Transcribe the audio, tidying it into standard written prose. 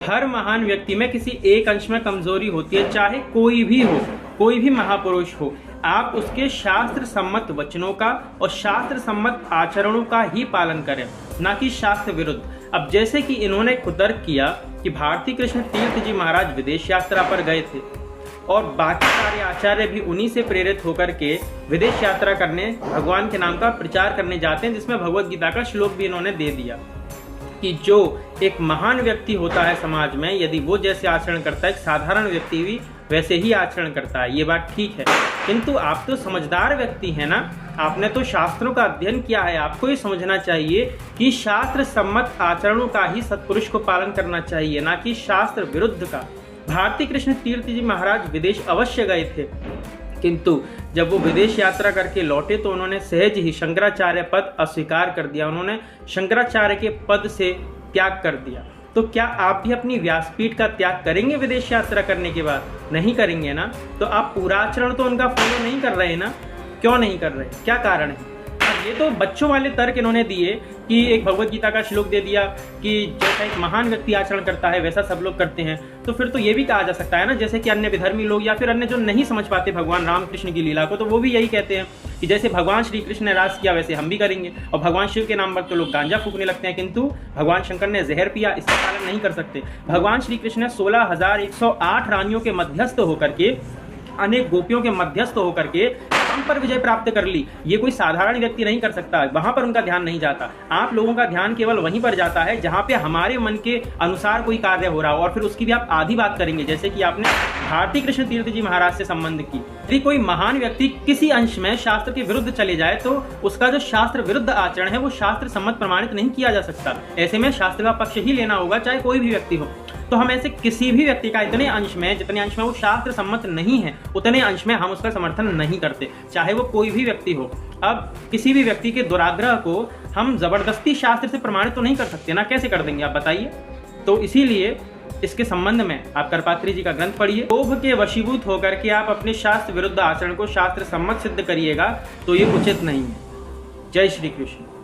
हर महान व्यक्ति में किसी एक अंश में कमजोरी होती है, चाहे कोई भी हो, कोई भी महापुरुष हो। आप उसके शास्त्र सम्मत वचनों का और शास्त्र सम्मत आचरणों का ही पालन करें, ना कि शास्त्र विरुद्ध। अब जैसे कि इन्होंने कुतर्क किया कि भारती कृष्ण तीर्थ जी महाराज विदेश यात्रा पर गए थे और बाकी सारे आचार्य भी उन्हीं से प्रेरित होकर के विदेश यात्रा करने, भगवान के नाम का प्रचार करने जाते हैं, जिसमें भगवत गीता का श्लोक भी इन्होंने दे दिया कि जो एक महान व्यक्ति होता है समाज में, यदि वो जैसे आचरण करता है, एक साधारण व्यक्ति भी वैसे ही आचरण करता है। ये बात ठीक है, किंतु आप तो समझदार व्यक्ति हैं ना, आपने तो शास्त्रों का अध्ययन किया है। आपको ये समझना चाहिए कि शास्त्र सम्मत आचरणों का ही सत्पुरुष को पालन करना चाहिए, ना कि शास्त्र विरुद्ध का। भारती कृष्ण तीर्थ जी महाराज विदेश अवश्य गए थे, किंतु जब वो विदेश यात्रा करके लौटे तो उन्होंने सहज ही शंकराचार्य पद अस्वीकार कर दिया। उन्होंने शंकराचार्य के पद से त्याग कर दिया। तो क्या आप भी अपनी व्यासपीठ का त्याग करेंगे विदेश यात्रा करने के बाद? नहीं करेंगे ना। तो आप पूरा आचरण तो उनका फॉलो नहीं कर रहे ना। क्यों नहीं कर रहे, क्या कारण है? ये तो बच्चों वाले तर्क इन्होंने दिए कि एक भगवत गीता का श्लोक दे दिया कि जैसा एक महान व्यक्ति आचरण करता है वैसा सब लोग करते हैं। तो फिर तो ये भी कहा जा सकता है ना, जैसे कि अन्य विधर्मी लोग या फिर अन्य जो नहीं समझ पाते भगवान रामकृष्ण की लीला को, तो वो भी यही कहते हैं कि जैसे भगवान श्री कृष्ण ने रास किया वैसे हम भी करेंगे। और भगवान शिव के नाम पर तो लोग गांजा फूकने लगते हैं, किंतु भगवान शंकर ने जहर पिया, इसका पालन नहीं कर सकते। भगवान श्री कृष्ण ने 16,108 रानियों के मध्यस्थ होकर के, अनेक गोपियों के मध्यस्थ होकर के हम पर विजय प्राप्त कर ली। ये कोई साधारण व्यक्ति नहीं कर सकता। वहां पर उनका ध्यान नहीं जाता। आप लोगों का ध्यान केवल वहीं पर जाता है जहां पे हमारे मन के अनुसार कोई कार्य हो रहा हो, और फिर उसकी भी आप आधी बात करेंगे, जैसे कि आपने भारती कृष्ण तीर्थ जी महाराज से संबंध की। यदि कोई महान व्यक्ति किसी अंश में शास्त्र के विरुद्ध चले जाए तो उसका जो शास्त्र विरुद्ध आचरण है वो शास्त्र सम्मत प्रमाणित नहीं किया जा सकता। ऐसे में शास्त्र का पक्ष ही लेना होगा, चाहे कोई भी व्यक्ति हो। तो हम ऐसे किसी भी व्यक्ति का इतने अंश में, जितने अंश में वो शास्त्र सम्मत नहीं है, उतने अंश में हम उसका समर्थन नहीं करते, चाहे वो कोई भी व्यक्ति हो। अब किसी भी व्यक्ति के दुराग्रह को हम जबरदस्ती शास्त्र से प्रमाणित तो नहीं कर सकते ना, कैसे कर देंगे आप बताइए? तो इसीलिए इसके संबंध में आप करपात्री जी का ग्रंथ पढ़िए। लोभ के वशीभूत होकर के आप अपने शास्त्र विरुद्ध आचरण को शास्त्र सम्मत सिद्ध करिएगा तो ये उचित नहीं है। जय श्री कृष्ण।